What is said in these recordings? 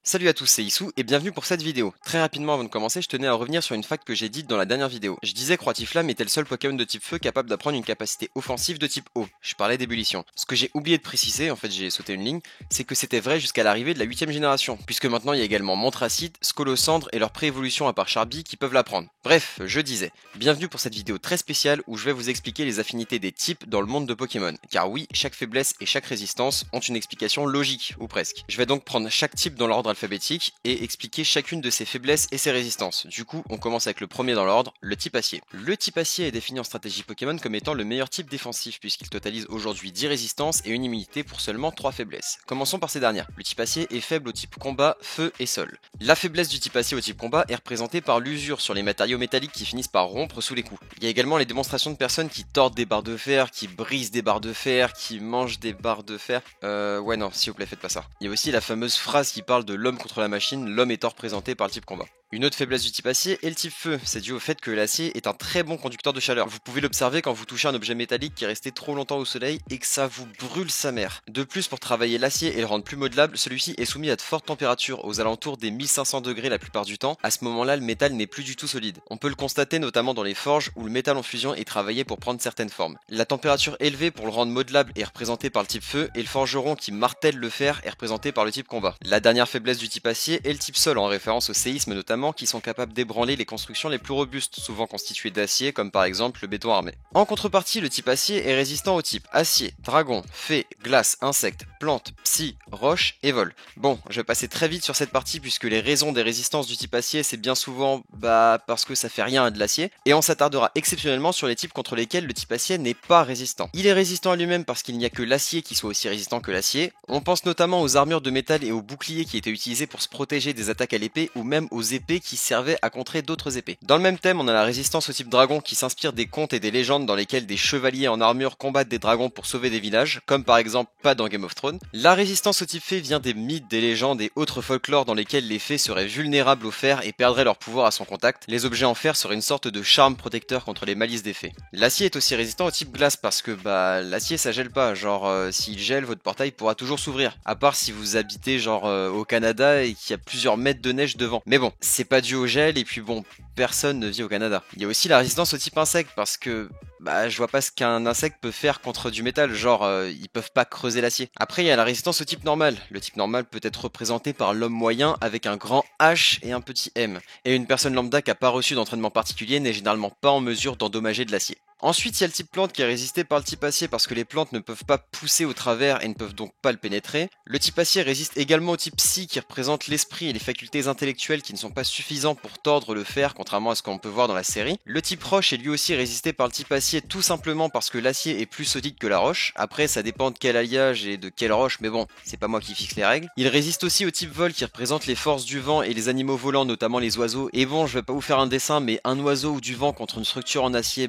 Salut à tous, c'est Issou et bienvenue pour cette vidéo. Très rapidement avant de commencer, je tenais à revenir sur une fact que j'ai dite dans la dernière vidéo. Je disais que Roitiflamme était le seul Pokémon de type feu capable d'apprendre une capacité offensive de type eau. Je parlais d'ébullition. Ce que j'ai oublié de préciser, en fait j'ai sauté une ligne, c'est que c'était vrai jusqu'à l'arrivée de la 8ème génération, puisque maintenant il y a également Montracite, Scolocendre et leur préévolution à part Charby qui peuvent l'apprendre. Bref, je disais, bienvenue pour cette vidéo très spéciale où je vais vous expliquer les affinités des types dans le monde de Pokémon. Car oui, chaque faiblesse et chaque résistance ont une explication logique, ou presque. Je vais donc prendre chaque type dans l'ordre alphabétique et expliquer chacune de ses faiblesses et ses résistances. Du coup, on commence avec le premier dans l'ordre, le type acier. Le type acier est défini en stratégie Pokémon comme étant le meilleur type défensif puisqu'il totalise aujourd'hui 10 résistances et une immunité pour seulement 3 faiblesses. Commençons par ces dernières. Le type acier est faible au type combat, feu et sol. La faiblesse du type acier au type combat est représentée par l'usure sur les matériaux métalliques qui finissent par rompre sous les coups. Il y a également les démonstrations de personnes qui tordent des barres de fer, qui brisent des barres de fer, qui mangent des barres de fer. Ouais non, s'il vous plaît, faites pas ça. Il y a aussi la fameuse phrase qui parle de l'homme contre la machine, l'homme étant représenté par le type combat. Une autre faiblesse du type acier est le type feu, c'est dû au fait que l'acier est un très bon conducteur de chaleur. Vous pouvez l'observer quand vous touchez un objet métallique qui est resté trop longtemps au soleil et que ça vous brûle sa mère. De plus, pour travailler l'acier et le rendre plus modelable, celui-ci est soumis à de fortes températures, aux alentours des 1500 degrés la plupart du temps. À ce moment-là, le métal n'est plus du tout solide. On peut le constater notamment dans les forges où le métal en fusion est travaillé pour prendre certaines formes. La température élevée pour le rendre modelable est représentée par le type feu et le forgeron qui martèle le fer est représenté par le type combat. La dernière faiblesse du type acier est le type sol, en référence au séisme notamment, qui sont capables d'ébranler les constructions les plus robustes, souvent constituées d'acier, comme par exemple le béton armé. En contrepartie, le type acier est résistant au type acier, dragon, fée, glace, insecte, plante, psy, roche et vol. Bon, je vais passer très vite sur cette partie puisque les raisons des résistances du type acier, c'est bien souvent parce que ça fait rien à de l'acier, et on s'attardera exceptionnellement sur les types contre lesquels le type acier n'est pas résistant. Il est résistant à lui-même parce qu'il n'y a que l'acier qui soit aussi résistant que l'acier. On pense notamment aux armures de métal et aux boucliers qui étaient utilisés pour se protéger des attaques à l'épée, ou même aux épées qui servaient à contrer d'autres épées. Dans le même thème, on a la résistance au type dragon qui s'inspire des contes et des légendes dans lesquels des chevaliers en armure combattent des dragons pour sauver des villages, comme par exemple pas dans Game of Thrones. La résistance au type fée vient des mythes, des légendes et autres folklores dans lesquels les fées seraient vulnérables au fer et perdraient leur pouvoir à son contact. Les objets en fer seraient une sorte de charme protecteur contre les malices des fées. L'acier est aussi résistant au type glace parce que l'acier ça gèle pas, genre s'il gèle votre portail pourra toujours s'ouvrir, à part si vous habitez genre au Canada et qu'il y a plusieurs mètres de neige devant. Mais bon, c'est pas dû au gel et puis bon, personne ne vit au Canada. Il y a aussi la résistance au type insecte parce que je vois pas ce qu'un insecte peut faire contre du métal, genre ils peuvent pas creuser l'acier. Après il y a la résistance au type normal. Le type normal peut être représenté par l'homme moyen avec un grand H et un petit M. Et une personne lambda qui a pas reçu d'entraînement particulier n'est généralement pas en mesure d'endommager de l'acier. Ensuite, il y a le type plante qui est résisté par le type acier parce que les plantes ne peuvent pas pousser au travers et ne peuvent donc pas le pénétrer. Le type acier résiste également au type psy qui représente l'esprit et les facultés intellectuelles qui ne sont pas suffisants pour tordre le fer, contrairement à ce qu'on peut voir dans la série. Le type roche est lui aussi résisté par le type acier tout simplement parce que l'acier est plus solide que la roche. Après, ça dépend de quel alliage et de quelle roche, mais bon, c'est pas moi qui fixe les règles. Il résiste aussi au type vol qui représente les forces du vent et les animaux volants, notamment les oiseaux. Et bon, je vais pas vous faire un dessin, mais un oiseau ou du vent contre une structure en acier,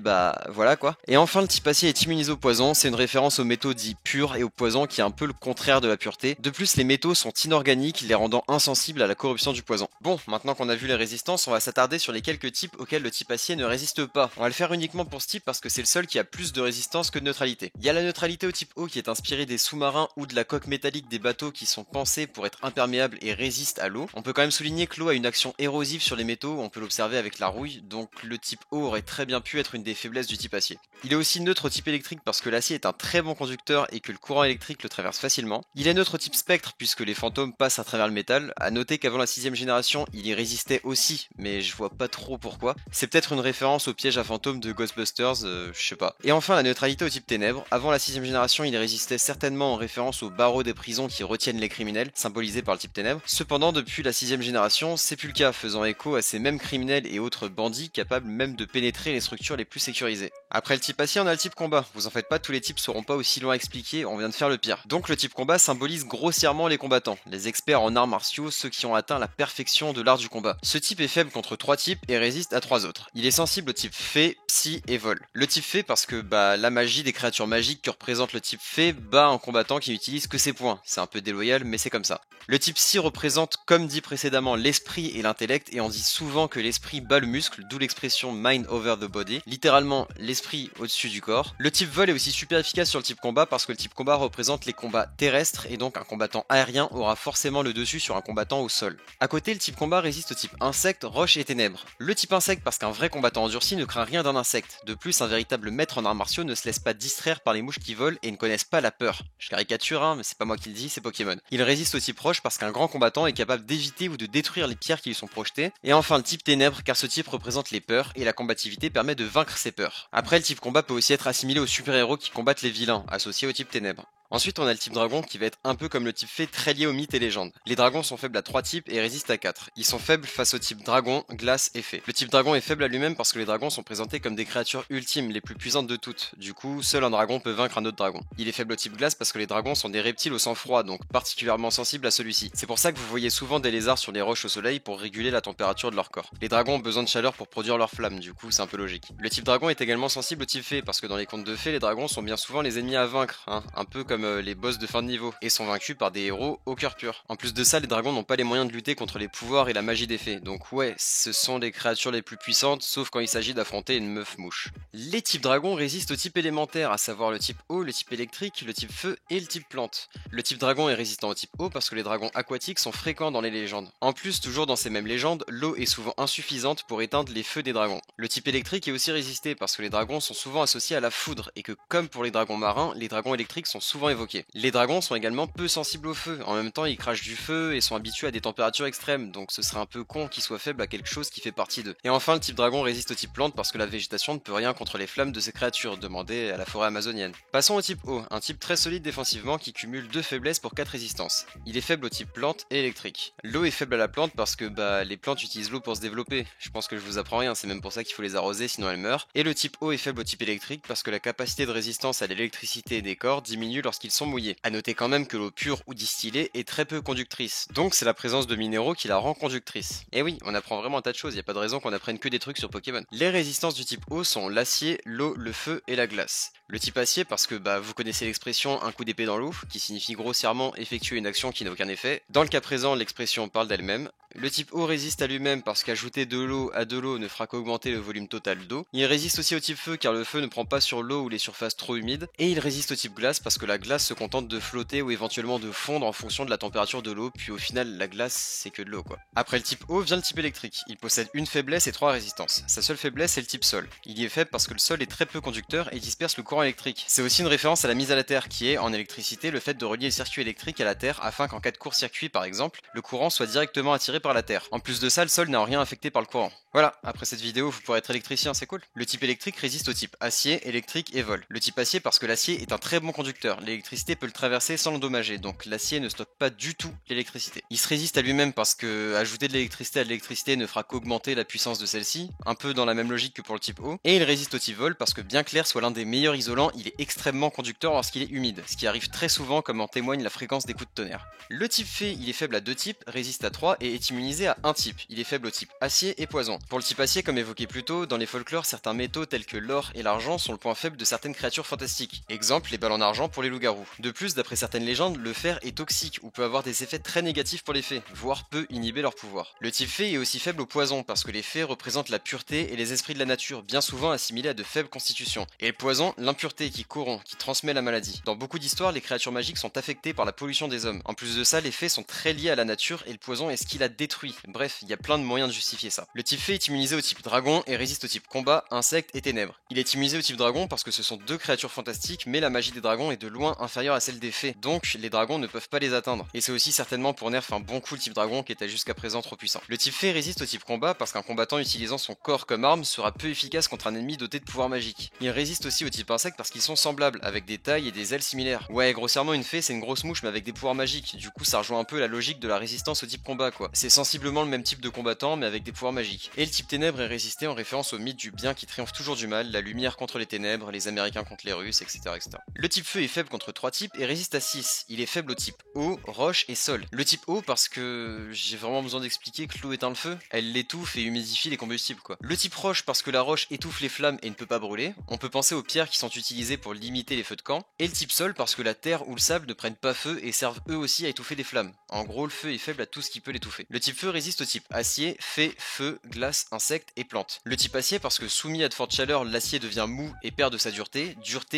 voilà quoi. Et enfin, le type acier est immunisé au poison, c'est une référence aux métaux dits purs et au poison qui est un peu le contraire de la pureté. De plus, les métaux sont inorganiques, les rendant insensibles à la corruption du poison. Bon, maintenant qu'on a vu les résistances, on va s'attarder sur les quelques types auxquels le type acier ne résiste pas. On va le faire uniquement pour ce type parce que c'est le seul qui a plus de résistance que de neutralité. Il y a la neutralité au type eau qui est inspirée des sous-marins ou de la coque métallique des bateaux qui sont pensés pour être imperméables et résistent à l'eau. On peut quand même souligner que l'eau a une action érosive sur les métaux, on peut l'observer avec la rouille, donc le type eau aurait très bien pu être une des faiblesses du type acier. Il est aussi neutre au type électrique parce que l'acier est un très bon conducteur et que le courant électrique le traverse facilement. Il est neutre au type spectre puisque les fantômes passent à travers le métal. À noter qu'avant la 6ème génération, il y résistait aussi, mais je vois pas trop pourquoi. C'est peut-être une référence au piège à fantômes de Ghostbusters, je sais pas. Et enfin la neutralité au type ténèbres. Avant la 6ème génération, il résistait certainement en référence aux barreaux des prisons qui retiennent les criminels, symbolisés par le type ténèbres. Cependant, depuis la 6ème génération, c'est plus le cas, faisant écho à ces mêmes criminels et autres bandits capables même de pénétrer les structures les plus sécurisées. Après le type acier, on a le type combat. Vous en faites pas, tous les types seront pas aussi longs à expliquer, on vient de faire le pire. Donc le type combat symbolise grossièrement les combattants, les experts en arts martiaux, ceux qui ont atteint la perfection de l'art du combat. Ce type est faible contre 3 types et résiste à 3 autres. Il est sensible au type fée, psy et vol. Le type fée parce que la magie des créatures magiques que représente le type fée bat un combattant qui n'utilise que ses points. C'est un peu déloyal mais c'est comme ça. Le type psy représente, comme dit précédemment, l'esprit et l'intellect et on dit souvent que l'esprit bat le muscle, d'où l'expression mind over the body. Littéralement, l'esprit l'esprit au-dessus du corps. Le type vol est aussi super efficace sur le type combat parce que le type combat représente les combats terrestres et donc un combattant aérien aura forcément le dessus sur un combattant au sol. À côté, le type combat résiste au type insecte, roche et ténèbres. Le type insecte parce qu'un vrai combattant endurci ne craint rien d'un insecte. De plus, un véritable maître en arts martiaux ne se laisse pas distraire par les mouches qui volent et ne connaissent pas la peur. Je caricature, hein, mais c'est pas moi qui le dis, c'est Pokémon. Il résiste au type roche parce qu'un grand combattant est capable d'éviter ou de détruire les pierres qui lui sont projetées. Et enfin le type ténèbres car ce type représente les peurs et la combativité permet de vaincre ses peurs. Après, le type combat peut aussi être assimilé aux super-héros qui combattent les vilains, associés au type ténèbres. Ensuite, on a le type dragon qui va être un peu comme le type fée, très lié aux mythes et légendes. Les dragons sont faibles à 3 types et résistent à 4. Ils sont faibles face au type dragon, glace et fée. Le type dragon est faible à lui-même parce que les dragons sont présentés comme des créatures ultimes, les plus puissantes de toutes. Du coup, seul un dragon peut vaincre un autre dragon. Il est faible au type glace parce que les dragons sont des reptiles au sang froid, donc particulièrement sensibles à celui-ci. C'est pour ça que vous voyez souvent des lézards sur les roches au soleil pour réguler la température de leur corps. Les dragons ont besoin de chaleur pour produire leurs flammes, du coup c'est un peu logique. Le type dragon est également sensible au type fée parce que dans les contes de fées, les dragons sont bien souvent les ennemis à vaincre, hein, un peu comme les boss de fin de niveau, et sont vaincus par des héros au cœur pur. En plus de ça, les dragons n'ont pas les moyens de lutter contre les pouvoirs et la magie des fées, donc ouais, ce sont les créatures les plus puissantes, sauf quand il s'agit d'affronter une meuf mouche. Les types dragons résistent au type élémentaire, à savoir le type eau, le type électrique, le type feu et le type plante. Le type dragon est résistant au type eau parce que les dragons aquatiques sont fréquents dans les légendes. En plus, toujours dans ces mêmes légendes, l'eau est souvent insuffisante pour éteindre les feux des dragons. Le type électrique est aussi résisté parce que les dragons sont souvent associés à la foudre et que comme pour les dragons marins, les dragons électriques sont souvent évoqués. Les dragons sont également peu sensibles au feu, en même temps ils crachent du feu et sont habitués à des températures extrêmes, donc ce serait un peu con qu'ils soient faibles à quelque chose qui fait partie d'eux. Et enfin, le type dragon résiste au type plante parce que la végétation ne peut rien contre les flammes de ces créatures, demandez à la forêt amazonienne. Passons au type eau, un type très solide défensivement qui cumule 2 faiblesses pour 4 résistances. Il est faible au type plante et électrique. L'eau est faible à la plante parce que les plantes utilisent l'eau pour se développer. Je pense que je vous apprends rien, c'est même pour ça qu'il faut les arroser sinon elles meurent. Et le type eau est faible au type électrique parce que la capacité de résistance à l'électricité des corps diminue lorsqu'ils sont mouillés. A noter quand même que l'eau pure ou distillée est très peu conductrice, donc c'est la présence de minéraux qui la rend conductrice. Et oui, on apprend vraiment un tas de choses, y a pas de raison qu'on apprenne que des trucs sur Pokémon. Les résistances du type eau sont l'acier, l'eau, le feu et la glace. Le type acier parce que vous connaissez l'expression un coup d'épée dans l'eau, qui signifie grossièrement effectuer une action qui n'a aucun effet. Dans le cas présent, l'expression parle d'elle-même. Le type eau résiste à lui-même parce qu'ajouter de l'eau à de l'eau ne fera qu'augmenter le volume total d'eau. Il résiste aussi au type feu car le feu ne prend pas sur l'eau ou les surfaces trop humides. Et il résiste au type glace parce que la glace se contente de flotter ou éventuellement de fondre en fonction de la température de l'eau, puis au final la glace c'est que de l'eau quoi. Après le type eau vient le type électrique. Il possède une faiblesse et 3 résistances. Sa seule faiblesse c'est le type sol. Il y est faible parce que le sol est très peu conducteur et disperse le courant électrique. C'est aussi une référence à la mise à la terre qui est en électricité le fait de relier le circuit électrique à la terre afin qu'en cas de court-circuit par exemple, le courant soit directement attiré par la terre. En plus de ça, le sol n'a rien affecté par le courant. Voilà, après cette vidéo, vous pourrez être électricien, c'est cool. Le type électrique résiste au type acier, électrique et vol. Le type acier parce que l'acier est un très bon conducteur. L'électricité peut le traverser sans l'endommager, donc l'acier ne stocke pas du tout l'électricité. Il se résiste à lui-même parce que ajouter de l'électricité à de l'électricité ne fera qu'augmenter la puissance de celle-ci, un peu dans la même logique que pour le type eau. Et il résiste au type vol parce que bien clair soit l'un des meilleurs isolants, il est extrêmement conducteur lorsqu'il est humide, ce qui arrive très souvent comme en témoigne la fréquence des coups de tonnerre. Le type fée, il est faible à 2 types, résiste à 3 et est immunisé à un type. Il est faible au type acier et poison. Pour le type acier, comme évoqué plus tôt, dans les folklores, certains métaux tels que l'or et l'argent sont le point faible de certaines créatures fantastiques. Exemple, les balles en argent pour les loups-garous. De plus, d'après certaines légendes, le fer est toxique ou peut avoir des effets très négatifs pour les fées, voire peut inhiber leur pouvoir. Le type fée est aussi faible au poison parce que les fées représentent la pureté et les esprits de la nature, bien souvent assimilés à de faibles constitutions. Et le poison, l'impureté qui corrompt, qui transmet la maladie. Dans beaucoup d'histoires, les créatures magiques sont affectées par la pollution des hommes. En plus de ça, les fées sont très liées à la nature et le poison est ce qui la détruit. Bref, il y a plein de moyens de justifier ça. Le type fée est immunisé au type dragon et résiste au type combat, insecte et ténèbres. Il est immunisé au type dragon parce que ce sont deux créatures fantastiques, mais la magie des dragons est de loin inférieure à celle des fées, donc les dragons ne peuvent pas les atteindre. Et c'est aussi certainement pour nerf un bon coup le type dragon qui était jusqu'à présent trop puissant. Le type fée résiste au type combat parce qu'un combattant utilisant son corps comme arme sera peu efficace contre un ennemi doté de pouvoirs magiques. Il résiste aussi au type insecte parce qu'ils sont semblables, avec des tailles et des ailes similaires. Ouais, grossièrement une fée c'est une grosse mouche mais avec des pouvoirs magiques, du coup ça rejoint un peu la logique de la résistance au type combat quoi. C'est sensiblement le même type de combattant mais avec des pouvoirs magiques. Et le type ténèbres est résisté en référence au mythe du bien qui triomphe toujours du mal, la lumière contre les ténèbres, les américains contre les russes, etc. etc. Le type feu est faible contre 3 types et résiste à 6. Il est faible au type eau, roche et sol. Le type eau parce que j'ai vraiment besoin d'expliquer que l'eau éteint le feu, elle l'étouffe et humidifie les combustibles quoi. Le type roche parce que la roche étouffe les flammes et ne peut pas brûler. On peut penser aux pierres qui sont utilisées pour limiter les feux de camp. Et le type sol parce que la terre ou le sable ne prennent pas feu et servent eux aussi à étouffer des flammes. En gros le feu est faible à tout ce qui peut l'étouffer. Le type feu résiste au type acier, feu, glace, insectes et plantes. Le type acier parce que soumis à de fortes chaleurs, l'acier devient mou et perd de sa dureté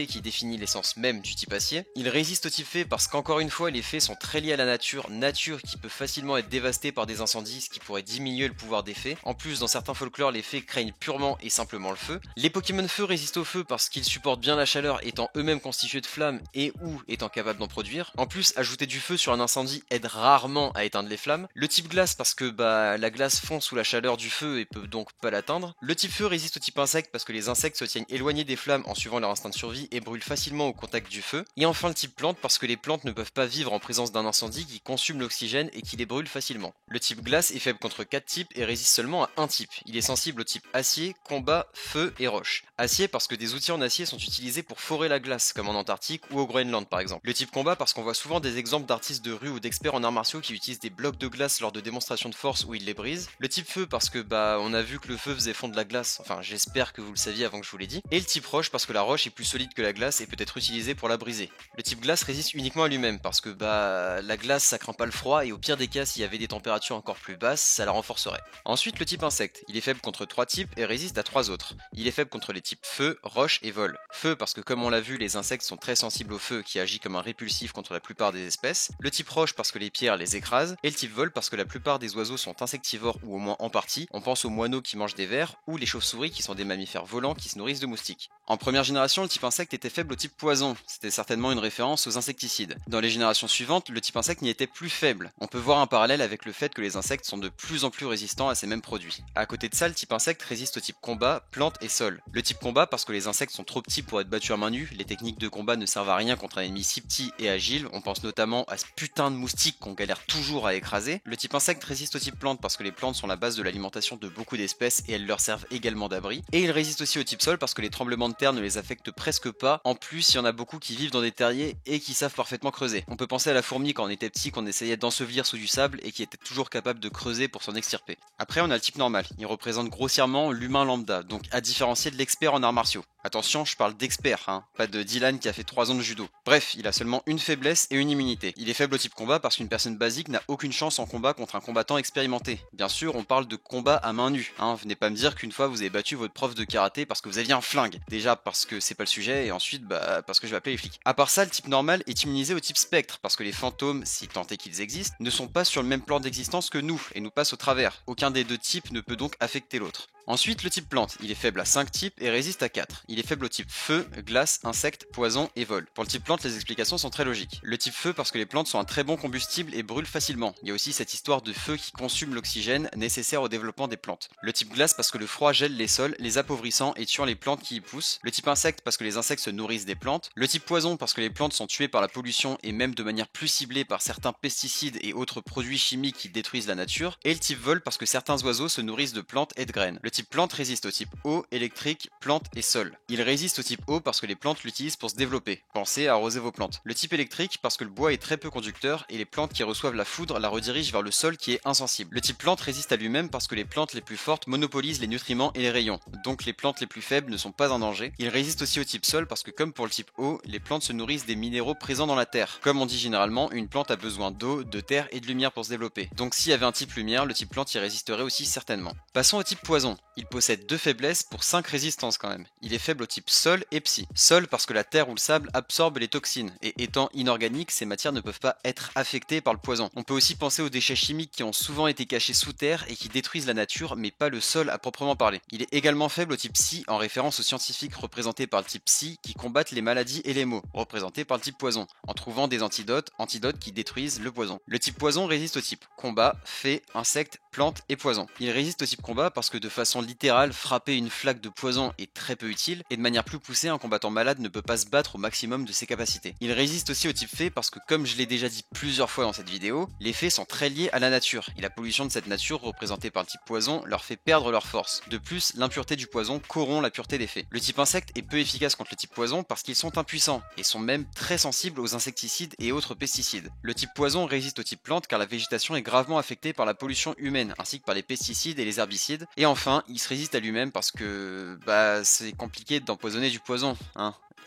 qui définit l'essence même du type acier. Il résiste au type fée parce qu'encore une fois les fées sont très liés à la nature qui peut facilement être dévastée par des incendies, ce qui pourrait diminuer le pouvoir des fées. En plus, dans certains folklores, les fées craignent purement et simplement le feu. Les Pokémon feu résistent au feu parce qu'ils supportent bien la chaleur, étant eux-mêmes constitués de flammes et ou étant capables d'en produire. En plus, ajouter du feu sur un incendie aide rarement à éteindre les flammes. Le type glace parce que la glace fond sous la chaleur du feu et peut donc pas l'atteindre. Le type feu résiste au type insecte parce que les insectes se tiennent éloignés des flammes en suivant leur instinct de survie et brûlent facilement au contact du feu. Et enfin le type plante parce que les plantes ne peuvent pas vivre en présence d'un incendie qui consume l'oxygène et qui les brûle facilement. Le type glace est faible contre 4 types et résiste seulement à un type. Il est sensible au type acier, combat, feu et roche. Acier parce que des outils en acier sont utilisés pour forer la glace, comme en Antarctique ou au Groenland par exemple. Le type combat parce qu'on voit souvent des exemples d'artistes de rue ou d'experts en arts martiaux qui utilisent des blocs de glace lors de démonstrations de force où ils les brisent. Le type feu parce que on a vu que le feu faisait fondre la glace, enfin j'espère que vous le saviez avant que je vous l'ai dit. Et le type roche parce que la roche est plus solide que la glace et peut être utilisée pour la briser. Le type glace résiste uniquement à lui-même parce que la glace ça craint pas le froid et au pire des cas s'il y avait des températures encore plus basses ça la renforcerait. Ensuite le type insecte, il est faible contre 3 types et résiste à 3 autres. Il est faible contre les types feu, roche et vol. Feu parce que comme on l'a vu les insectes sont très sensibles au feu qui agit comme un répulsif contre la plupart des espèces. Le type roche parce que les pierres les écrasent et le type vol parce que la plupart des oiseaux sont insectivores ou au moins en partie. On pense aux moineaux qui mangent des vers ou les chauves-souris qui sont des mammifères volants qui se nourrissent de moustiques. En première génération, le type insecte était faible au type poison, c'était certainement une référence aux insecticides. Dans les générations suivantes, le type insecte n'y était plus faible. On peut voir un parallèle avec le fait que les insectes sont de plus en plus résistants à ces mêmes produits. À côté de ça, le type insecte résiste au type combat, plante et sol. Le type combat parce que les insectes sont trop petits pour être battus à main nue, les techniques de combat ne servent à rien contre un ennemi si petit et agile, on pense notamment à ce putain de moustique qu'on galère toujours à écraser. Le type insecte résiste au type plante parce que les plantes sont la base de l'alimentation de beaucoup d'espèces et elles leur servent également d'abri. Et il résiste aussi au type sol parce que les tremblements de terre ne les affectent presque pas. En plus, il y en a beaucoup qui vivent dans des terriers et qui savent parfaitement creuser. On peut penser à la fourmi quand on était petit, qu'on essayait d'ensevelir sous du sable et qui était toujours capable de creuser pour s'en extirper. Après, on a le type normal. Il représente grossièrement l'humain lambda, donc à différencier de l'expert en arts martiaux. Attention, je parle d'expert, pas de Dylan qui a fait 3 ans de judo. Bref, il a seulement une faiblesse et une immunité. Il est faible au type combat parce qu'une personne basique n'a aucune chance en combat contre un combattant expérimenté. Bien sûr, on parle de combat à main nue, venez pas me dire qu'une fois vous avez battu votre prof de karaté parce que vous aviez un flingue. Déjà parce que c'est pas le sujet et ensuite parce que je vais appeler les flics. À part ça, le type normal est immunisé au type spectre parce que les fantômes, si tant est qu'ils existent, ne sont pas sur le même plan d'existence que nous et nous passent au travers. Aucun des deux types ne peut donc affecter l'autre. Ensuite, le type plante, il est faible à 5 types et résiste à 4. Il est faible au type feu, glace, insecte, poison et vol. Pour le type plante, les explications sont très logiques. Le type feu parce que les plantes sont un très bon combustible et brûlent facilement. Il y a aussi cette histoire de feu qui consume l'oxygène nécessaire au développement des plantes. Le type glace parce que le froid gèle les sols, les appauvrissant et tuant les plantes qui y poussent. Le type insecte parce que les insectes se nourrissent des plantes. Le type poison parce que les plantes sont tuées par la pollution et même de manière plus ciblée par certains pesticides et autres produits chimiques qui détruisent la nature. Et le type vol parce que certains oiseaux se nourrissent de plantes et de graines. Le type plante résiste au type eau, électrique, plante et sol. Il résiste au type eau parce que les plantes l'utilisent pour se développer. Pensez à arroser vos plantes. Le type électrique parce que le bois est très peu conducteur et les plantes qui reçoivent la foudre la redirigent vers le sol qui est insensible. Le type plante résiste à lui-même parce que les plantes les plus fortes monopolisent les nutriments et les rayons. Donc les plantes les plus faibles ne sont pas en danger. Il résiste aussi au type sol parce que comme pour le type eau, les plantes se nourrissent des minéraux présents dans la terre. Comme on dit généralement, une plante a besoin d'eau, de terre et de lumière pour se développer. Donc s'il y avait un type lumière, le type plante y résisterait aussi certainement. Passons au type poison. Il possède 2 faiblesses pour 5 résistances quand même. Il est faible au type sol et psy. Sol parce que la terre ou le sable absorbe les toxines, et étant inorganiques, ces matières ne peuvent pas être affectées par le poison. On peut aussi penser aux déchets chimiques qui ont souvent été cachés sous terre et qui détruisent la nature, mais pas le sol à proprement parler. Il est également faible au type psy, en référence aux scientifiques représentés par le type psy qui combattent les maladies et les maux, représentés par le type poison, en trouvant des antidotes qui détruisent le poison. Le type poison résiste au type combat, fée, insecte, plante et poison. Il résiste au type combat parce que de façon littérale, frapper une flaque de poison est très peu utile, et de manière plus poussée, un combattant malade ne peut pas se battre au maximum de ses capacités. Il résiste aussi au type fée parce que, comme je l'ai déjà dit plusieurs fois dans cette vidéo, les fées sont très liées à la nature, et la pollution de cette nature, représentée par le type poison, leur fait perdre leur force. De plus, l'impureté du poison corrompt la pureté des fées. Le type insecte est peu efficace contre le type poison parce qu'ils sont impuissants, et sont même très sensibles aux insecticides et autres pesticides. Le type poison résiste au type plante car la végétation est gravement affectée par la pollution humaine, ainsi que par les pesticides et les herbicides. Et enfin, il se résiste à lui-même parce que c'est compliqué d'empoisonner du poison,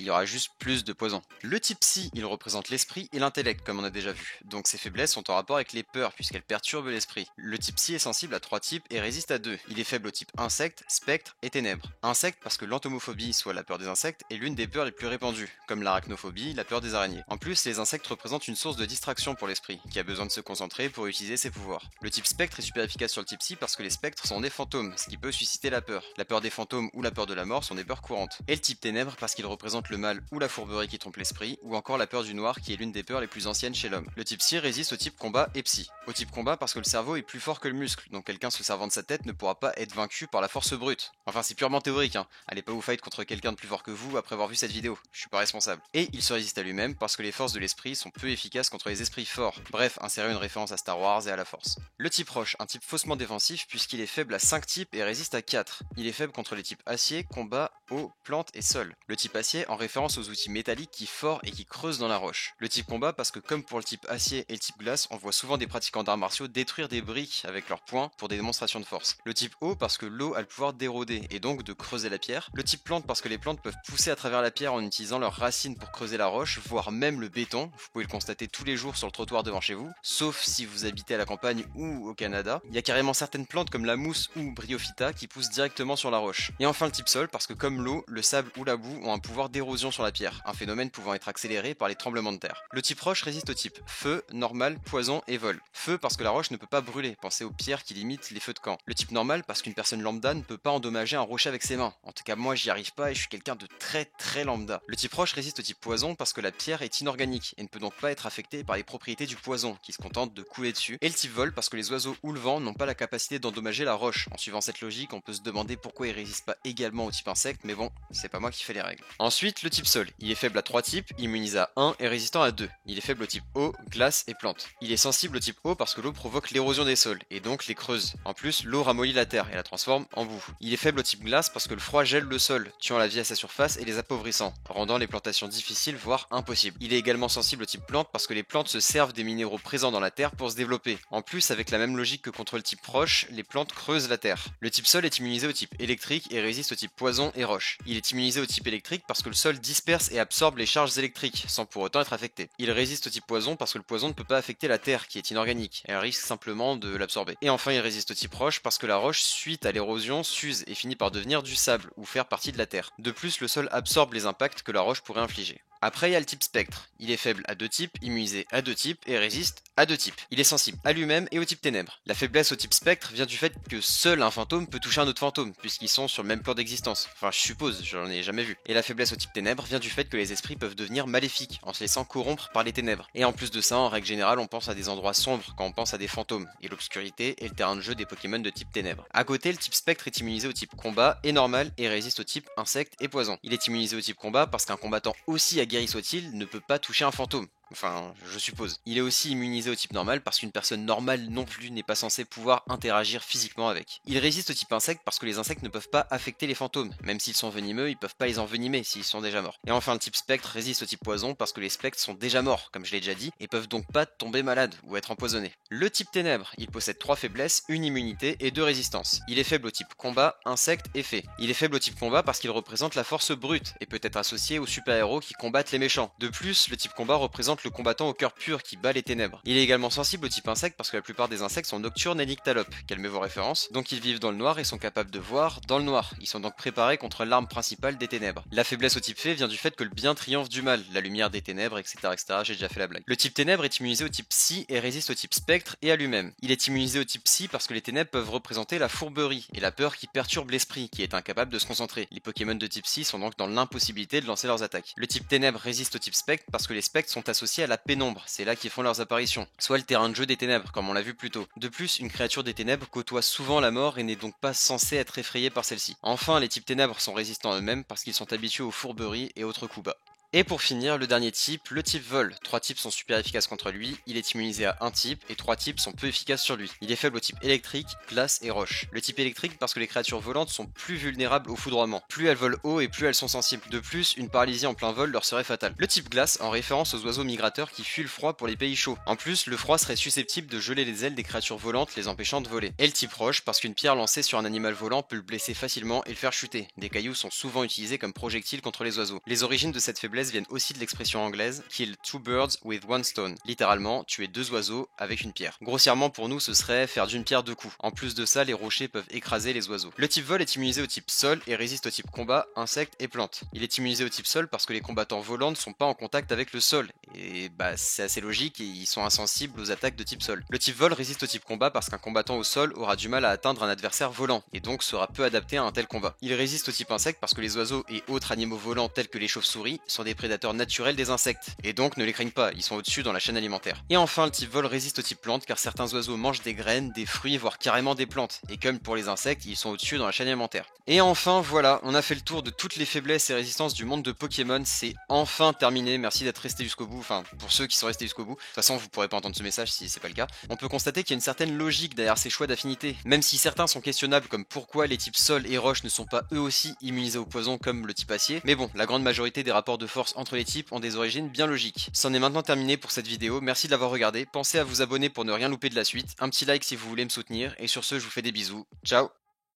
il y aura juste plus de poison. Le type Psy, il représente l'esprit et l'intellect, comme on a déjà vu. Donc ses faiblesses sont en rapport avec les peurs, puisqu'elles perturbent l'esprit. Le type Psy est sensible à 3 types et résiste à 2. Il est faible au type insecte, spectre et ténèbres. Insecte parce que l'entomophobie, soit la peur des insectes, est l'une des peurs les plus répandues, comme l'arachnophobie, la peur des araignées. En plus, les insectes représentent une source de distraction pour l'esprit, qui a besoin de se concentrer pour utiliser ses pouvoirs. Le type spectre est super efficace sur le type Psy parce que les spectres sont des fantômes, ce qui peut susciter la peur. La peur des fantômes ou la peur de la mort sont des peurs courantes. Et le type ténèbres parce qu'il représente le mal ou la fourberie qui trompe l'esprit, ou encore la peur du noir qui est l'une des peurs les plus anciennes chez l'homme. Le type Psy résiste au type combat et Psy. Au type combat parce que le cerveau est plus fort que le muscle, donc quelqu'un se servant de sa tête ne pourra pas être vaincu par la force brute. Enfin c'est purement théorique, hein. Allez pas vous fight contre quelqu'un de plus fort que vous après avoir vu cette vidéo, je suis pas responsable. Et il se résiste à lui-même parce que les forces de l'esprit sont peu efficaces contre les esprits forts. Bref, insérer une référence à Star Wars et à la force. Le type roche, un type faussement défensif puisqu'il est faible à 5 types et résiste à 4. Il est faible contre les types acier, combat, eau, plante et sol. Le type acier en référence aux outils métalliques qui forent et qui creusent dans la roche. Le type combat parce que comme pour le type acier et le type glace, on voit souvent des pratiquants d'arts martiaux détruire des briques avec leurs poings pour des démonstrations de force. Le type eau parce que l'eau a le pouvoir d'éroder et donc de creuser la pierre. Le type plante parce que les plantes peuvent pousser à travers la pierre en utilisant leurs racines pour creuser la roche, voire même le béton. Vous pouvez le constater tous les jours sur le trottoir devant chez vous, sauf si vous habitez à la campagne ou au Canada. Il y a carrément certaines plantes comme la mousse ou Bryophyta qui poussent directement sur la roche. Et enfin le type sol parce que comme l'eau, le sable ou la boue ont un pouvoir d'érosion sur la pierre, un phénomène pouvant être accéléré par les tremblements de terre. Le type roche résiste au type feu, normal, poison et vol. Feu parce que la roche ne peut pas brûler, pensez aux pierres qui limitent les feux de camp. Le type normal parce qu'une personne lambda ne peut pas endommager un rocher avec ses mains. En tout cas moi j'y arrive pas et je suis quelqu'un de très lambda. Le type roche résiste au type poison parce que la pierre est inorganique et ne peut donc pas être affectée par les propriétés du poison qui se contente de couler dessus. Et le type vol parce que les oiseaux ou le vent n'ont pas la capacité d'endommager la roche. En suivant cette logique, on peut se demander pourquoi il résiste pas également au type insecte, mais bon, c'est pas moi qui fais les règles. Ensuite, le type sol. Il est faible à 3 types, immunisé à 1 et résistant à 2. Il est faible au type eau, glace et plante. Il est sensible au type eau parce que l'eau provoque l'érosion des sols et donc les creuse. En plus, l'eau ramollit la terre et la transforme en boue. Il est faible au type glace parce que le froid gèle le sol, tuant la vie à sa surface et les appauvrissant, rendant les plantations difficiles voire impossibles. Il est également sensible au type plante parce que les plantes se servent des minéraux présents dans la terre pour se développer. En plus, avec la même logique que contre le type roche, les plantes creusent la terre. Le type sol est immunisé au type électrique et résiste au type poison et roche. Il est immunisé au type électrique parce que le sol disperse et absorbe les charges électriques, sans pour autant être affecté. Il résiste au type poison parce que le poison ne peut pas affecter la terre, qui est inorganique, elle risque simplement de l'absorber. Et enfin, il résiste au type roche parce que la roche, suite à l'érosion, s'use et finit par devenir du sable, ou faire partie de la terre. De plus, le sol absorbe les impacts que la roche pourrait infliger. Après, il y a le type spectre. Il est faible à 2 types, immunisé à 2 types et résiste à 2 types. Il est sensible à lui-même et au type ténèbres. La faiblesse au type spectre vient du fait que seul un fantôme peut toucher un autre fantôme, puisqu'ils sont sur le même plan d'existence. Enfin, je suppose, j'en ai jamais vu. Et la faiblesse au type ténèbres vient du fait que les esprits peuvent devenir maléfiques, en se laissant corrompre par les ténèbres. Et en plus de ça, en règle générale, on pense à des endroits sombres quand on pense à des fantômes, et l'obscurité est le terrain de jeu des Pokémon de type ténèbres. À côté, le type spectre est immunisé au type combat et normal, et résiste au type insecte et poison. Il est immunisé au type combat parce qu'un combattant aussi aguerri soit-il ne peut pas toucher un fantôme. Enfin, je suppose. Il est aussi immunisé au type normal parce qu'une personne normale non plus n'est pas censée pouvoir interagir physiquement avec. Il résiste au type insecte parce que les insectes ne peuvent pas affecter les fantômes. Même s'ils sont venimeux, ils peuvent pas les envenimer s'ils sont déjà morts. Et enfin, le type spectre résiste au type poison parce que les spectres sont déjà morts, comme je l'ai déjà dit, et peuvent donc pas tomber malades ou être empoisonnés. Le type ténèbres, il possède 3 faiblesses, une immunité et 2 résistances. Il est faible au type combat, insecte et fée. Il est faible au type combat parce qu'il représente la force brute et peut être associé aux super-héros qui combattent les méchants. De plus, le type combat représente le combattant au cœur pur qui bat les ténèbres. Il est également sensible au type insecte parce que la plupart des insectes sont nocturnes et nyctalopes, calmez vos références, donc ils vivent dans le noir et sont capables de voir dans le noir. Ils sont donc préparés contre l'arme principale des ténèbres. La faiblesse au type fée vient du fait que le bien triomphe du mal, la lumière des ténèbres, etc. J'ai déjà fait la blague. Le type ténèbres est immunisé au type psy et résiste au type spectre et à lui-même. Il est immunisé au type psy parce que les ténèbres peuvent représenter la fourberie et la peur qui perturbe l'esprit, qui est incapable de se concentrer. Les Pokémon de type psy sont donc dans l'impossibilité de lancer leurs attaques. Le type ténèbres résiste au type spectre parce que les spectres sont associés à la pénombre, c'est là qu'ils font leurs apparitions, soit le terrain de jeu des ténèbres, comme on l'a vu plus tôt. De plus, une créature des ténèbres côtoie souvent la mort et n'est donc pas censée être effrayée par celle-ci. Enfin, les types ténèbres sont résistants à eux-mêmes parce qu'ils sont habitués aux fourberies et autres coups bas. Et pour finir, le dernier type, le type vol. 3 types sont super efficaces contre lui, il est immunisé à un type, et 3 types sont peu efficaces sur lui. Il est faible au type électrique, glace et roche. Le type électrique parce que les créatures volantes sont plus vulnérables au foudroiement. Plus elles volent haut et plus elles sont sensibles. De plus, une paralysie en plein vol leur serait fatale. Le type glace en référence aux oiseaux migrateurs qui fuient le froid pour les pays chauds. En plus, le froid serait susceptible de geler les ailes des créatures volantes, les empêchant de voler. Et le type roche parce qu'une pierre lancée sur un animal volant peut le blesser facilement et le faire chuter. Des cailloux sont souvent utilisés comme projectiles contre les oiseaux. Les origines de cette faiblesse viennent aussi de l'expression anglaise kill two birds with one stone. Littéralement, tuer 2 oiseaux avec une pierre. Grossièrement pour nous, ce serait faire d'une pierre 2 coups. En plus de ça, les rochers peuvent écraser les oiseaux. Le type vol est immunisé au type sol et résiste au type combat, insectes et plantes. Il est immunisé au type sol parce que les combattants volants ne sont pas en contact avec le sol. Et bah c'est assez logique et ils sont insensibles aux attaques de type sol. Le type vol résiste au type combat parce qu'un combattant au sol aura du mal à atteindre un adversaire volant et donc sera peu adapté à un tel combat. Il résiste au type insecte parce que les oiseaux et autres animaux volants tels que les chauves-souris sont des prédateurs naturels des insectes et donc ne les craignent pas, ils sont au-dessus dans la chaîne alimentaire. Et enfin le type vol résiste au type plante car certains oiseaux mangent des graines, des fruits voire carrément des plantes et comme pour les insectes ils sont au-dessus dans la chaîne alimentaire. Et enfin voilà, on a fait le tour de toutes les faiblesses et résistances du monde de Pokémon, c'est enfin terminé, merci d'être resté jusqu'au bout, enfin pour ceux qui sont restés jusqu'au bout, de toute façon vous pourrez pas entendre ce message si c'est pas le cas. On peut constater qu'il y a une certaine logique derrière ces choix d'affinité, même si certains sont questionnables comme pourquoi les types sol et roche ne sont pas eux aussi immunisés au poison comme le type acier, mais bon, la grande majorité des rapports de force entre les types ont des origines bien logiques. C'en est maintenant terminé pour cette vidéo, merci de l'avoir regardé, pensez à vous abonner pour ne rien louper de la suite, un petit like si vous voulez me soutenir, et sur ce je vous fais des bisous, ciao.